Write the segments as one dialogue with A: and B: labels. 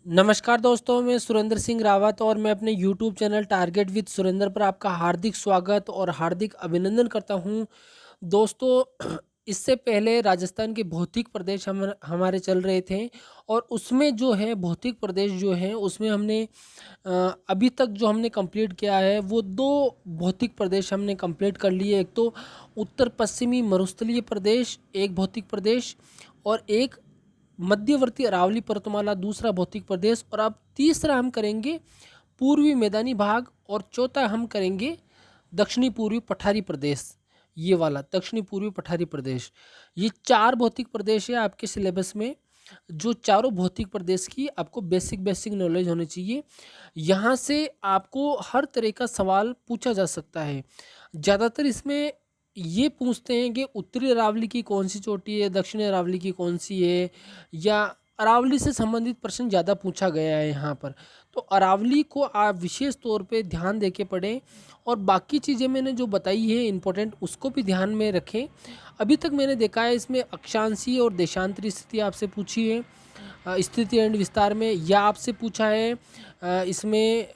A: नमस्कार दोस्तों, मैं सुरेंद्र सिंह रावत और मैं अपने YouTube channel target with Surendra पर आपका हार्दिक स्वागत और हार्दिक अभिनंदन करता हूं। दोस्तों, इससे पहले राजस्थान के भौतिक प्रदेश हमारे चल रहे थे और उसमें जो है भौतिक प्रदेश जो है उसमें हमने अभी तक जो हमने कंप्लीट किया है वो दो भौतिक प्रदेश हमने कंप्लीट कर लिए। एक तो उत्तर पश्चिमी मरुस्थलीय प्रदेश एक भौतिक प्रदेश और एक मध्यवर्ती अरावली पर्वतमाला दूसरा भौतिक प्रदेश, और अब तीसरा हम करेंगे पूर्वी मैदानी भाग और चौथा हम करेंगे दक्षिणी पूर्वी पठारी प्रदेश। ये वाला दक्षिणी पूर्वी पठारी प्रदेश, ये चार भौतिक प्रदेश है आपके सिलेबस में। जो चारों भौतिक प्रदेश की आपको बेसिक बेसिक नॉलेज होनी चाहिए। यहाँ से आपको हर तरह का सवाल पूछा जा सकता है। ज़्यादातर इसमें ये पूछते हैं कि उत्तरी अरावली की कौन सी चोटी है, दक्षिणी अरावली की कौन सी है, या अरावली से संबंधित प्रश्न ज़्यादा पूछा गया है यहाँ पर। तो अरावली को आप विशेष तौर पे ध्यान दे के पढ़ें और बाकी चीज़ें मैंने जो बताई है इंपॉर्टेंट उसको भी ध्यान में रखें। अभी तक मैंने देखा है इसमें अक्षांशीय और देशांतरी स्थिति आपसे पूछी है स्थिति एंड विस्तार में, या आपसे पूछा है इसमें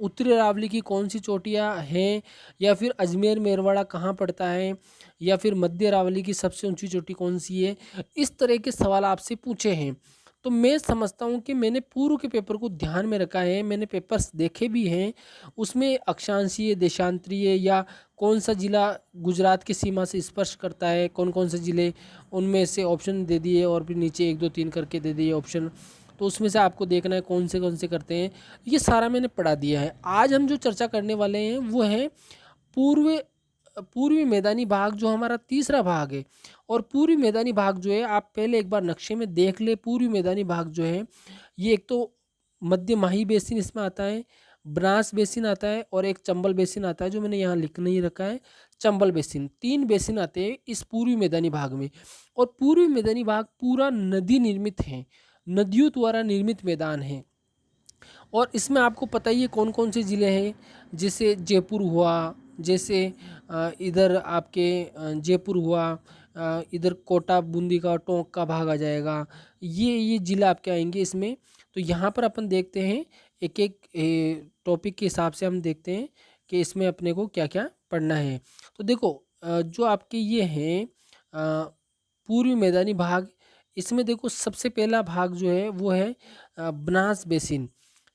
A: उत्तरी अरावली की कौन सी चोटियाँ हैं, या फिर अजमेर मेरवाड़ा कहाँ पड़ता है, या फिर मध्य अरावली की सबसे ऊंची चोटी कौन सी है। इस तरह के सवाल आपसे पूछे हैं। तो मैं समझता हूँ कि मैंने पूर्व के पेपर को ध्यान में रखा है, मैंने पेपर्स देखे भी हैं। उसमें अक्षांशीय देशांतरीय या कौन सा ज़िला गुजरात की सीमा से स्पर्श करता है, कौन कौन से ज़िले, उनमें से ऑप्शन दे दिए और फिर नीचे 1 2 3 करके दे दिए ऑप्शन। तो उसमें से आपको देखना है कौन से करते हैं। ये सारा मैंने पढ़ा दिया है। आज हम जो चर्चा करने वाले हैं वो है पूर्व पूर्वी मैदानी भाग, जो हमारा तीसरा भाग है। और पूर्वी मैदानी भाग जो है आप पहले एक बार नक्शे में देख ले। पूर्वी मैदानी भाग जो है ये एक तो मध्य माही बेसिन इसमें आता है, बनास बेसिन आता है और एक चंबल बेसिन आता है जो मैंने यहाँ लिख नहीं रखा है। चंबल बेसिन, 3 बेसिन आते हैं इस पूर्वी मैदानी भाग में। और पूर्वी मैदानी भाग पूरा नदी निर्मित है, नदियों द्वारा निर्मित मैदान है। और इसमें आपको पता ही है कौन कौन से ज़िले हैं, जैसे जयपुर हुआ, जैसे इधर आपके जयपुर हुआ, इधर कोटा बूंदी का टोंक का भाग आ जाएगा। ये ज़िला आपके आएंगे इसमें। तो यहाँ पर अपन देखते हैं एक एक टॉपिक के हिसाब से हम देखते हैं कि इसमें अपने को क्या क्या पढ़ना है। तो देखो जो आपके ये हैं पूर्वी मैदानी भाग, इसमें देखो सबसे पहला भाग जो है वो है बनास बेसिन।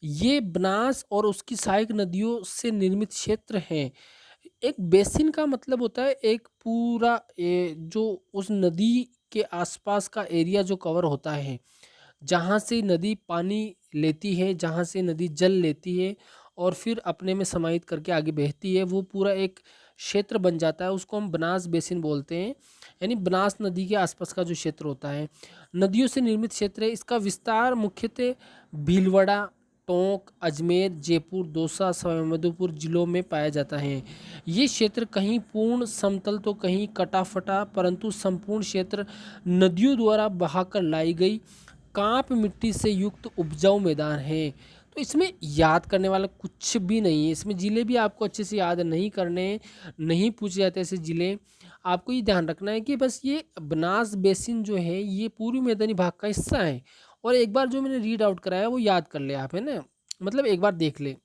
A: ये बनास और उसकी सहायक नदियों से निर्मित क्षेत्र है। एक बेसिन का मतलब होता है एक पूरा जो उस नदी के आसपास का एरिया जो कवर होता है, जहाँ से नदी पानी लेती है, जहाँ से नदी जल लेती है और फिर अपने में समाहित करके आगे बहती है, वो पूरा एक क्षेत्र बन जाता है। उसको हम बनास बेसिन बोलते हैं, यानी बनास नदी के आसपास का जो क्षेत्र होता है, नदियों से निर्मित क्षेत्र है। इसका विस्तार मुख्यतः भीलवाड़ा, टोंक, अजमेर, जयपुर, दौसा, सवाईमाधोपुर जिलों में पाया जाता है। ये क्षेत्र कहीं पूर्ण समतल तो कहीं कटा फटा, परंतु संपूर्ण क्षेत्र नदियों द्वारा बहाकर लाई गई कांप मिट्टी से युक्त उपजाऊ मैदान है। तो इसमें याद करने वाला कुछ भी नहीं है। इसमें ज़िले भी आपको अच्छे से याद नहीं करने, नहीं पूछे जाते ऐसे ज़िले। आपको ये ध्यान रखना है कि बस ये बनास बेसिन जो है ये पूर्वी मैदानी भाग का हिस्सा है। और एक बार जो मैंने रीड आउट कराया वो याद कर ले आप, है ना, मतलब एक बार देख ले।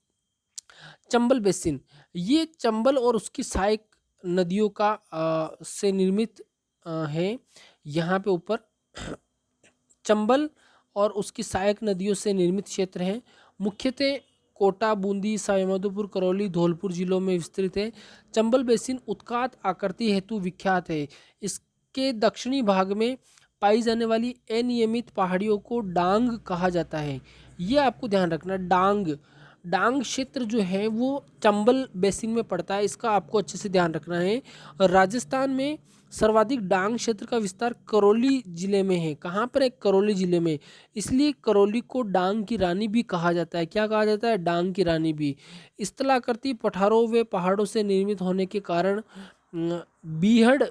A: चंबल बेसिन, ये चंबल और उसकी सहायक नदियों का से निर्मित है। यहाँ पे ऊपर चंबल और उसकी सहायक नदियों से निर्मित क्षेत्र है। मुख्यतः कोटा, बूंदी, सवाईमाधोपुर, करौली, धौलपुर जिलों में विस्तृत है। चंबल बेसिन उत्कात आकृति हेतु विख्यात है। इसके दक्षिणी भाग में पाई जाने वाली अनियमित पहाड़ियों को डांग कहा जाता है। ये आपको ध्यान रखना। डांग डांग क्षेत्र जो है वो चंबल बेसिन में पड़ता है, इसका आपको अच्छे से ध्यान रखना है। राजस्थान में सर्वाधिक डांग क्षेत्र का विस्तार करौली जिले में है। कहाँ पर है? करौली जिले में। इसलिए करौली को डांग की रानी भी कहा जाता है। क्या कहा जाता है? डांग की रानी भी। स्थलाकृति पठारों व पहाड़ों से निर्मित होने के कारण बीहड़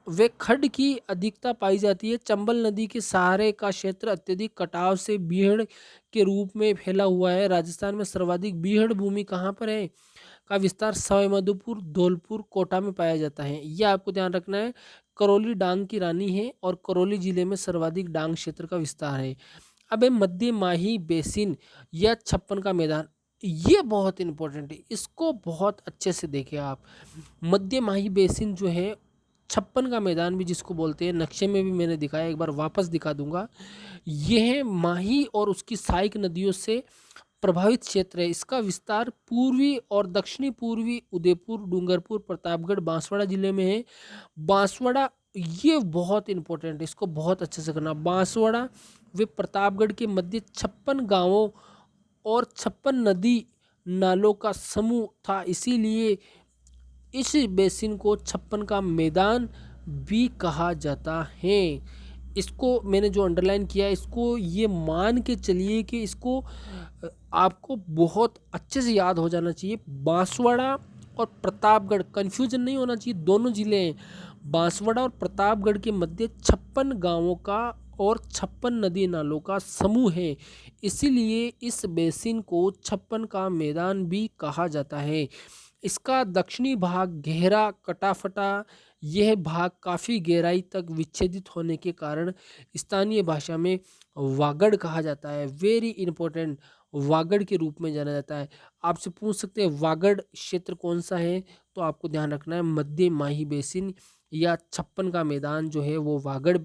A: वे खड्ड की अधिकता पाई जाती है। चंबल नदी के सहारे का क्षेत्र अत्यधिक कटाव से बीहड़ के रूप में फैला हुआ है। राजस्थान में सर्वाधिक बीहड़ भूमि कहाँ पर है का विस्तार सवाईमाधोपुर, धौलपुर, कोटा में पाया जाता है। यह आपको ध्यान रखना है। करौली डांग की रानी है और करौली जिले में सर्वाधिक डांग क्षेत्र का विस्तार है। अब है मध्य माही बेसिन या छप्पन का मैदान। ये बहुत इंपॉर्टेंट है, इसको बहुत अच्छे से देखें आप। मध्य माही बेसिन जो है, छप्पन का मैदान भी जिसको बोलते हैं, नक्शे में भी मैंने दिखाया, एक बार वापस दिखा दूंगा। यह माही और उसकी सहायक नदियों से प्रभावित क्षेत्र है। इसका विस्तार पूर्वी और दक्षिणी पूर्वी उदयपुर, डूंगरपुर, प्रतापगढ़, बांसवाड़ा जिले में है। बांसवाड़ा, ये बहुत इंपॉर्टेंट है, इसको बहुत अच्छे से करना। बांसवाड़ा वे प्रतापगढ़ के मध्य 56 गांवों और 56 नदी नालों का समूह था, इसीलिए इस बेसिन को 56 का मैदान भी कहा जाता है। इसको मैंने जो अंडरलाइन किया, इसको ये मान के चलिए कि इसको आपको बहुत अच्छे से याद हो जाना चाहिए। बांसवाड़ा और प्रतापगढ़, कंफ्यूजन नहीं होना चाहिए, दोनों जिले हैं। बांसवाड़ा और प्रतापगढ़ के मध्य 56 गांवों का और 56 नदी नालों का समूह है, इसीलिए इस बेसिन को 56 का मैदान भी कहा जाता है। इसका दक्षिणी भाग गहरा कटाफटा, यह भाग काफ़ी गहराई तक विच्छेदित होने के कारण स्थानीय भाषा में वागड़ कहा जाता है। वेरी इंपॉर्टेंट, वागड़ के रूप में जाना जाता है। आपसे पूछ सकते हैं वागड़ क्षेत्र कौन सा है, तो आपको ध्यान रखना है मध्य माही बेसिन या 56 का मैदान जो है वो वागड़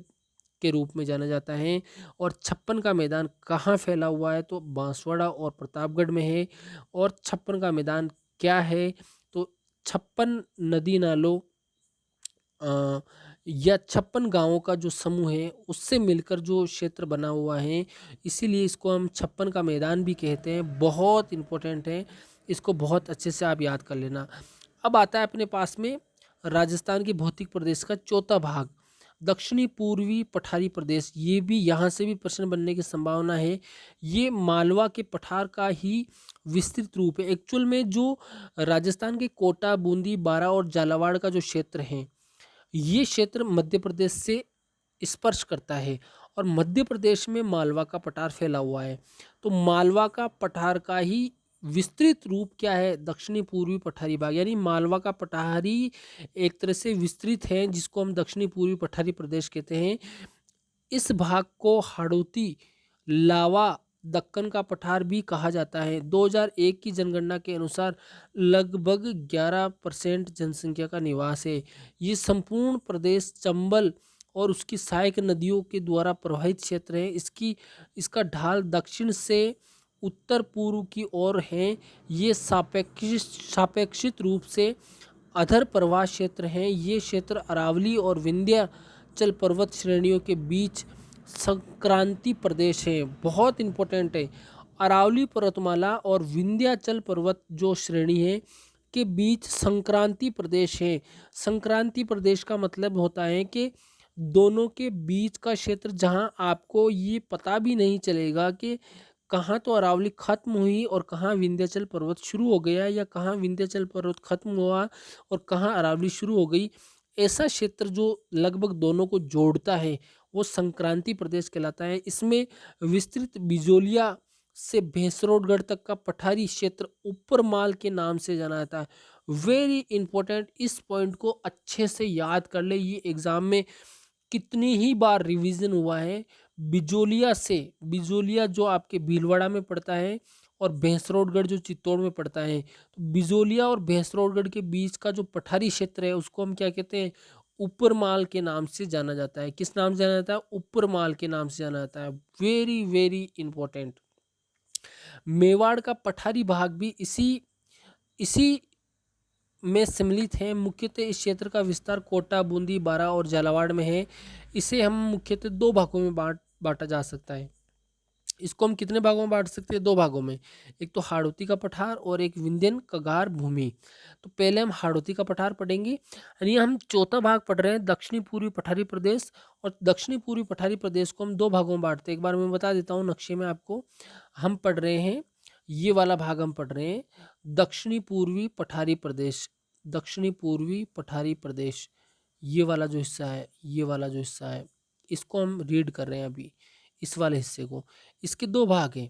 A: के रूप में जाना जाता है। और 56 का मैदान कहाँ फैला हुआ है, तो बांसवाड़ा और प्रतापगढ़ में है। और 56 का मैदान क्या है, तो 56 नदी नालों या 56 गांवों का जो समूह है उससे मिलकर जो क्षेत्र बना हुआ है, इसीलिए इसको हम 56 का मैदान भी कहते हैं। बहुत इंपॉर्टेंट है, इसको बहुत अच्छे से आप याद कर लेना। अब आता है अपने पास में राजस्थान के भौतिक प्रदेश का चौथा भाग, दक्षिणी पूर्वी पठारी प्रदेश। ये भी यहाँ से भी प्रश्न बनने की संभावना है। ये मालवा के पठार का ही विस्तृत रूप है। एक्चुअल में जो राजस्थान के कोटा, बूंदी, बारा और झालावाड़ का जो क्षेत्र है, ये क्षेत्र मध्य प्रदेश से स्पर्श करता है और मध्य प्रदेश में मालवा का पठार फैला हुआ है। तो मालवा का पठार का ही विस्तृत रूप क्या है, दक्षिणी पूर्वी पठारी भाग, यानी मालवा का पठारी एक तरह से विस्तृत है, जिसको हम दक्षिणी पूर्वी पठारी प्रदेश कहते हैं। इस भाग को हाड़ौती, लावा, दक्कन का पठार भी कहा जाता है। 2001 की जनगणना के अनुसार लगभग 11% जनसंख्या का निवास है। ये संपूर्ण प्रदेश चंबल और उसकी सहायक नदियों के द्वारा प्रभावित क्षेत्र है। इसका ढाल दक्षिण से उत्तर पूर्व की ओर है। ये सापेक्षित रूप से अधर प्रवाह क्षेत्र हैं। ये क्षेत्र अरावली और विंध्याचल पर्वत श्रेणियों के बीच संक्रांति प्रदेश है। बहुत इंपॉर्टेंट है, अरावली पर्वतमाला और विंध्याचल पर्वत जो श्रेणी है के बीच संक्रांति प्रदेश है। संक्रांति प्रदेश का मतलब होता है कि दोनों के बीच का क्षेत्र, जहां आपको ये पता भी नहीं चलेगा कि कहाँ तो अरावली खत्म हुई और कहाँ विंध्याचल पर्वत शुरू हो गया, या कहाँ विंध्याचल पर्वत खत्म हुआ और कहाँ अरावली शुरू हो गई। ऐसा क्षेत्र जो लगभग दोनों को जोड़ता है वो संक्रांति प्रदेश कहलाता है। इसमें विस्तृत बिजोलिया से भैंसरोडगढ़ तक का पठारी क्षेत्र ऊपरमाल के नाम से जाना जाता है। वेरी इंपॉर्टेंट, इस पॉइंट को अच्छे से याद कर ले, ये एग्जाम में कितनी ही बार रिवीजन हुआ है। बिजोलिया जो आपके भीलवाड़ा में पड़ता है और भैंसरोडगढ़ जो चित्तौड़ में पड़ता है, तो बिजोलिया और भैंसरोडगढ़ के बीच का जो पठारी क्षेत्र है उसको हम क्या कहते हैं, ऊपरमाल के नाम से जाना जाता है। किस नाम से जाना जाता है, ऊपरमाल के नाम से जाना जाता है। Very very important. मेवाड़ का पठारी भाग भी इसी इसी में सम्मिलित है। मुख्यतः इस क्षेत्र का विस्तार कोटा, बूंदी, बारा और झालावाड़ में है। इसे हम मुख्यतः दो भागों में बांटा जा सकता है। इसको हम कितने भागों में बांट सकते हैं, दो भागों में, एक तो हाड़ौती का पठार और एक विंध्यन कगार भूमि। तो पहले हम हाड़ौती का पठार पढ़ेंगे, यानी हम चौथा भाग पढ़ रहे हैं दक्षिणी पूर्वी पठारी प्रदेश। और दक्षिणी पूर्वी पठारी प्रदेश को हम दो भागों में बांटते हैं। एक बार मैं बता देता हूँ नक्शे में आपको। हम पढ़ रहे हैं, ये वाला भाग हम पढ़ रहे हैं दक्षिणी पूर्वी पठारी प्रदेश। दक्षिणी पूर्वी पठारी प्रदेश, ये वाला जो हिस्सा है, ये वाला जो हिस्सा है, इसको हम रीड कर रहे हैं अभी, इस वाले हिस्से को। इसके दो भाग हैं,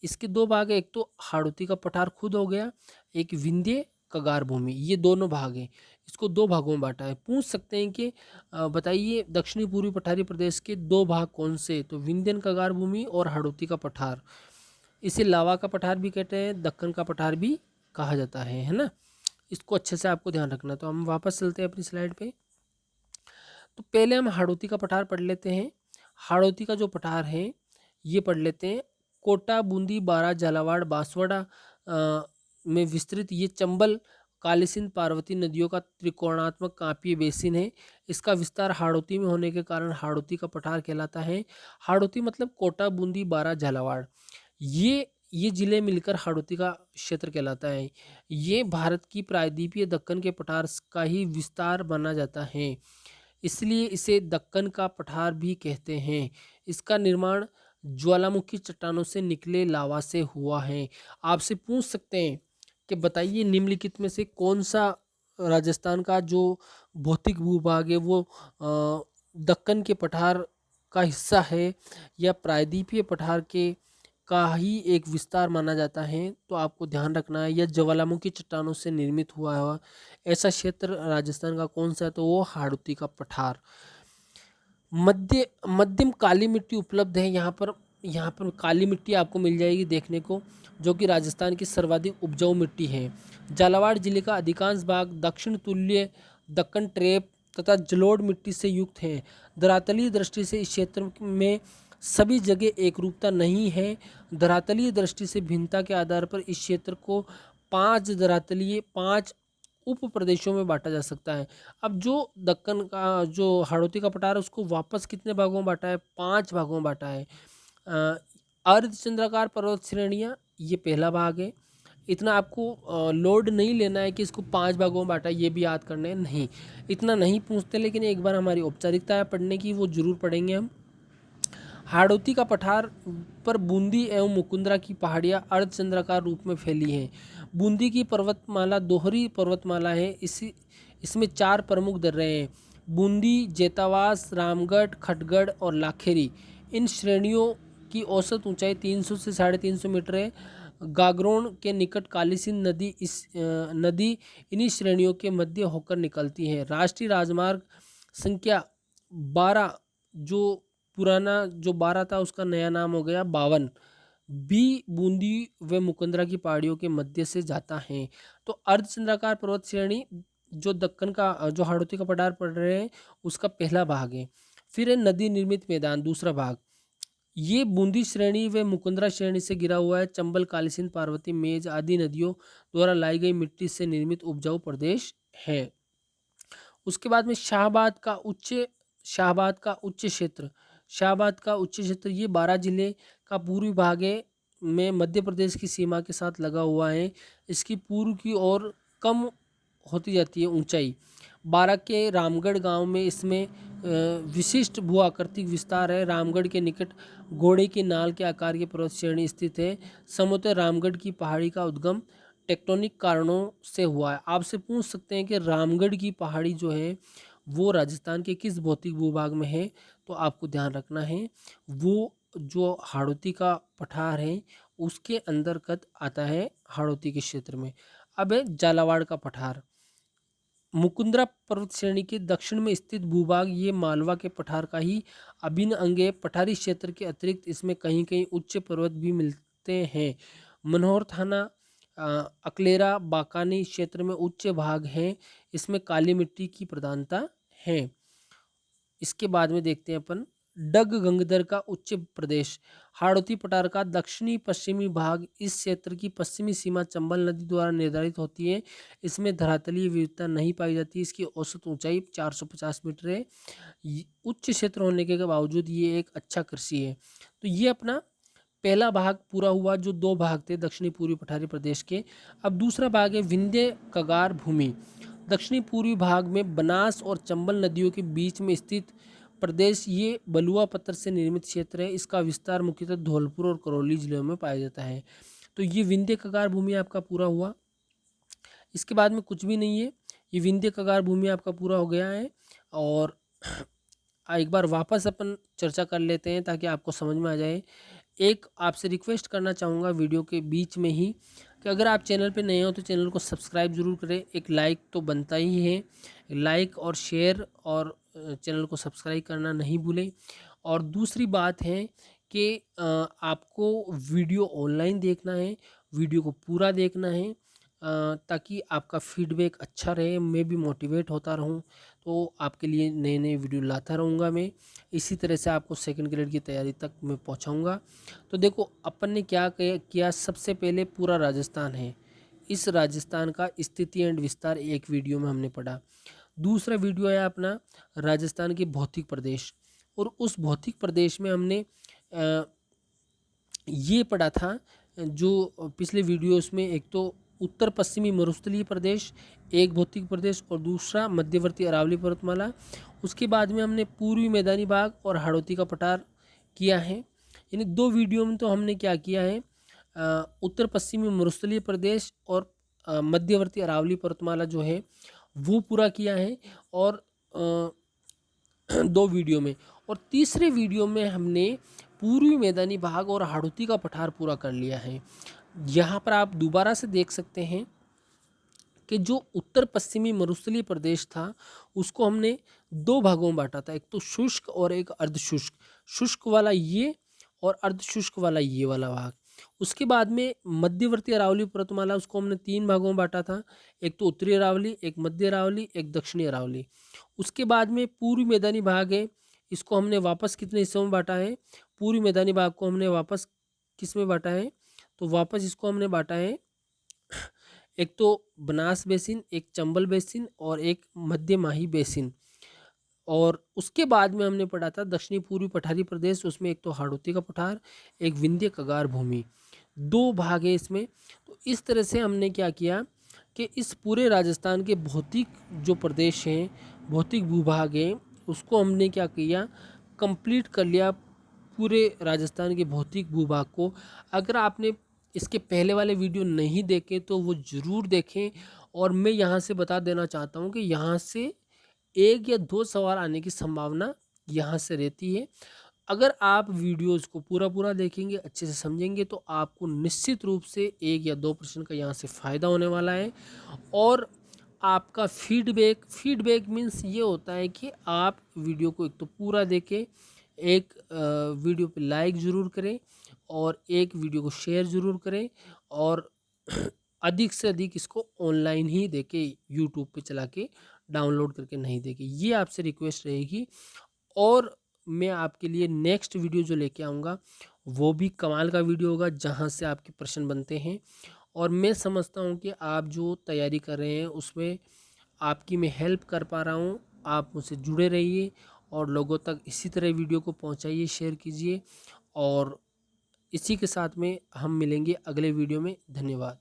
A: इसके दो भाग हैं, एक तो हाड़ौती का पठार खुद हो गया, एक विंध्य कगार भूमि, ये दोनों भाग हैं। इसको दो भागों में बांटा है। पूछ सकते हैं कि बताइए दक्षिणी पूर्वी पठारी प्रदेश के दो भाग कौन से, तो विंध्यन कगार भूमि और हाड़ौती का पठार। इसे लावा का पठार भी कहते हैं, दक्कन का पठार भी कहा जाता है ना। इसको अच्छे से आपको ध्यान रखना। तो हम वापस चलते हैं अपनी स्लाइड पे। तो पहले हम हाड़ौती का पठार पढ़ लेते हैं। हाड़ौती का जो पठार है ये पढ़ लेते हैं। कोटा, बूंदी, बारा, झालावाड़, बांसवाड़ा में विस्तृत ये चंबल, कालीसिंध, पार्वती नदियों का त्रिकोणात्मक कांपीय बेसिन है। इसका विस्तार हाड़ौती में होने के कारण हाड़ौती का पठार कहलाता है। हाड़ौती मतलब कोटा, बूंदी, बारा, झालावाड़, ये जिले मिलकर हाड़ौती का क्षेत्र कहलाता है। ये भारत की प्रायद्वीपीय दक्कन के पठार का ही विस्तार माना जाता है, इसलिए इसे दक्कन का पठार भी कहते हैं। इसका निर्माण ज्वालामुखी चट्टानों से निकले लावा से हुआ है। आपसे पूछ सकते हैं कि बताइए निम्नलिखित में से कौन सा राजस्थान का जो भौतिक भूभाग है वो दक्कन के पठार का हिस्सा है या प्रायद्वीपीय पठार के का ही एक विस्तार माना जाता है। तो आपको ध्यान रखना है यह ज्वालामुखी चट्टानों से निर्मित हुआ है ऐसा क्षेत्र राजस्थान का कौन सा है, तो वो हाड़ौती का पठार। मध्यम काली मिट्टी उपलब्ध है यहाँ पर काली मिट्टी आपको मिल जाएगी देखने को, जो कि राजस्थान की सर्वाधिक उपजाऊ मिट्टी है। झालावाड़ जिले का अधिकांश भाग दक्षिण तुल्य दक्कन ट्रेप तथा जलोढ़ मिट्टी से युक्त है। धरातलीय दृष्टि से इस क्षेत्र में सभी जगह एक रूपता नहीं है। धरातलीय दृष्टि से भिन्नता के आधार पर इस क्षेत्र को पांच उप प्रदेशों में बांटा जा सकता है। अब जो दक्कन का जो हाड़ौती का पठार है उसको वापस कितने भागों में बांटा है, 5 भागों में बांटा है। अर्धचंद्राकार पर्वत श्रेणियाँ, ये पहला भाग है। इतना आपको लोड नहीं लेना है कि इसको 5 भागों में बांटा, ये भी याद करना है नहीं, इतना नहीं पूछते, लेकिन एक बार हमारी औपचारिकता है पढ़ने की, वो जरूर पढ़ेंगे हम। हाड़ौती का पठार पर बूंदी एवं मुकुंदरा की पहाड़ियाँ अर्धचंद्राकार रूप में फैली हैं। बूंदी की पर्वतमाला दोहरी पर्वतमाला है। इसमें 4 प्रमुख दर्रे हैं, बूंदी, जेतावास, रामगढ़, खटगढ़ और लाखेरी। इन श्रेणियों की औसत ऊंचाई 300 से 350 मीटर है। गागरोन के निकट कालीसिंध नदी इन्हीं श्रेणियों के मध्य होकर निकलती है। राष्ट्रीय राजमार्ग संख्या 12 जो पुराना जो 12 था उसका नया नाम हो गया 52 भी बूंदी व मुकुंदरा की पहाड़ियों के मध्य से जाता है। तो अर्धचंद्राकार पर्वत श्रेणी जो दक्कन का जो हाड़ौती का पठार पड़ रहे हैं उसका पहला भाग है। फिर है नदी निर्मित मैदान, दूसरा भाग, ये बूंदी श्रेणी व मुकुंदरा श्रेणी से गिरा हुआ है। चंबल, कालीसिंध, पार्वती, मेज आदि नदियों द्वारा लाई गई मिट्टी से निर्मित उपजाऊ प्रदेश है। उसके बाद में शाहबाद का उच्च क्षेत्र ये 12 जिले का पूर्वी भाग है में मध्य प्रदेश की सीमा के साथ लगा हुआ है। इसकी पूर्व की ओर कम होती जाती है ऊंचाई। 12 के रामगढ़ गांव में इसमें विशिष्ट भू आकृतिक विस्तार है। रामगढ़ के निकट घोड़े की नाल के आकार की पर्वत श्रेणी स्थित है। संभवतः रामगढ़ की पहाड़ी का उद्गम टेक्टोनिक कारणों से हुआ है। आपसे पूछ सकते हैं कि रामगढ़ की पहाड़ी जो है वो राजस्थान के किस भौतिक भूभाग में है, तो आपको ध्यान रखना है वो जो हाड़ौती का पठार है उसके अंतर्गत आता है, हाड़ौती के क्षेत्र में। अब है झालावाड़ का पठार। मुकुंदरा पर्वत श्रेणी के दक्षिण में स्थित भूभाग ये मालवा के पठार का ही अभिन्न अंग है। पठारी क्षेत्र के अतिरिक्त इसमें कहीं कहीं उच्च पर्वत भी मिलते हैं। मनोहर थाना अकलेरा बाकानी क्षेत्र में उच्च भाग हैं। इसमें काली मिट्टी की प्रधानता है। इसके बाद में देखते हैं अपन डग गंगदर का उच्च प्रदेश। हाड़ौती पठार का दक्षिणी पश्चिमी भाग इस क्षेत्र की पश्चिमी सीमा चंबल नदी द्वारा निर्धारित होती है। इसमें धरातलीय विविधता नहीं पाई जाती। इसकी औसत ऊंचाई 450 मीटर है। उच्च क्षेत्र होने के बावजूद ये एक अच्छा कृषि है। तो ये अपना पहला भाग पूरा हुआ जो 2 भाग थे दक्षिणी पूर्वी पठारी प्रदेश के। अब दूसरा भाग है विंध्य कगार भूमि। दक्षिणी पूर्वी भाग में बनास और चंबल नदियों के बीच में स्थित प्रदेश ये बलुआ पत्थर से निर्मित क्षेत्र है। इसका विस्तार मुख्यतः धौलपुर और करौली जिलों में पाया जाता है। तो ये विंध्य कगार भूमि आपका पूरा हुआ। इसके बाद में कुछ भी नहीं है, ये विंध्य कगार भूमि आपका पूरा हो गया है। और एक बार वापस अपन चर्चा कर लेते हैं ताकि आपको समझ में आ जाए। एक आपसे रिक्वेस्ट करना चाहूँगा वीडियो के बीच में ही कि अगर आप चैनल पे नए हो तो चैनल को सब्सक्राइब ज़रूर करें, एक लाइक तो बनता ही है, लाइक और शेयर और चैनल को सब्सक्राइब करना नहीं भूलें। और दूसरी बात है कि आपको वीडियो ऑनलाइन देखना है, वीडियो को पूरा देखना है, ताकि आपका फीडबैक अच्छा रहे, मैं भी मोटिवेट होता रहूं, तो आपके लिए नए नए वीडियो लाता रहूँगा मैं। इसी तरह से आपको सेकंड ग्रेड की तैयारी तक मैं पहुंचाऊंगा। तो देखो अपन ने क्या किया, सबसे पहले पूरा राजस्थान है, इस राजस्थान का स्थिति एंड विस्तार एक वीडियो में हमने पढ़ा। दूसरा वीडियो है अपना राजस्थान के भौतिक प्रदेश, और उस भौतिक प्रदेश में हमने ये पढ़ा था जो पिछले वीडियोस में, एक तो उत्तर पश्चिमी मरुस्थलीय प्रदेश एक भौतिक प्रदेश और दूसरा मध्यवर्ती अरावली पर्वतमाला। उसके बाद में हमने पूर्वी मैदानी भाग और हाड़ौती का पठार किया है। यानी 2 वीडियो में तो हमने क्या किया है, उत्तर पश्चिमी मरुस्थलीय प्रदेश और मध्यवर्ती अरावली पर्वतमाला जो है वो पूरा किया है, और 2 वीडियो में। और तीसरे वीडियो में हमने पूर्वी मैदानी भाग और हाड़ौती का पठार पूरा कर लिया है। यहाँ पर आप दोबारा से देख सकते हैं कि जो उत्तर पश्चिमी मरुस्थलीय प्रदेश था उसको हमने 2 भागों में बांटा था, एक तो शुष्क और एक अर्धशुष्क। शुष्क वाला ये और अर्धशुष्क वाला ये वाला भाग। उसके बाद में मध्यवर्ती अरावली पर्वतमाला, उसको हमने 3 भागों में बांटा था, एक तो उत्तरी अरावली, एक मध्य अरावली, एक दक्षिणी अरावली। उसके बाद में पूर्वी मैदानी भाग है, इसको हमने वापस कितने हिस्सों में बांटा है, पूर्वी मैदानी भाग को हमने वापस किस में बांटा है, तो वापस इसको हमने बांटा है, एक तो बनास बेसिन, एक चंबल बेसिन और एक मध्य माही बेसिन। और उसके बाद में हमने पढ़ा था दक्षिणी पूर्वी पठारी प्रदेश, उसमें एक तो हाड़ौती का पठार, एक विंध्य कगार भूमि, 2 भाग है इसमें। तो इस तरह से हमने क्या किया कि इस पूरे राजस्थान के भौतिक जो प्रदेश हैं, भौतिक भूभाग हैं, उसको हमने क्या किया, कंप्लीट कर लिया पूरे राजस्थान के भौतिक भूभाग को। अगर आपने इसके पहले वाले वीडियो नहीं देखे तो वो ज़रूर देखें। और मैं यहाँ से बता देना चाहता हूँ कि यहाँ से 1 या 2 सवाल आने की संभावना यहाँ से रहती है। अगर आप वीडियोस को पूरा पूरा देखेंगे, अच्छे से समझेंगे, तो आपको निश्चित रूप से 1 या 2 प्रश्न का यहाँ से फ़ायदा होने वाला है। और आपका फीडबैक मीन्स ये होता है कि आप वीडियो को एक तो पूरा देखें, एक वीडियो पे लाइक ज़रूर करें और एक वीडियो को शेयर ज़रूर करें, और अधिक से अधिक इसको ऑनलाइन ही देखें, यूट्यूब पे चला के डाउनलोड करके नहीं देखें, ये आपसे रिक्वेस्ट रहेगी। और मैं आपके लिए नेक्स्ट वीडियो जो लेके आऊँगा वो भी कमाल का वीडियो होगा, जहाँ से आपके प्रश्न बनते हैं। और मैं समझता हूँ कि आप जो तैयारी कर रहे हैं उसमें आपकी मैं हेल्प कर पा रहा हूँ। आप मुझसे जुड़े रहिए और लोगों तक इसी तरह वीडियो को पहुँचाइए, शेयर कीजिए। और इसी के साथ में हम मिलेंगे अगले वीडियो में। धन्यवाद।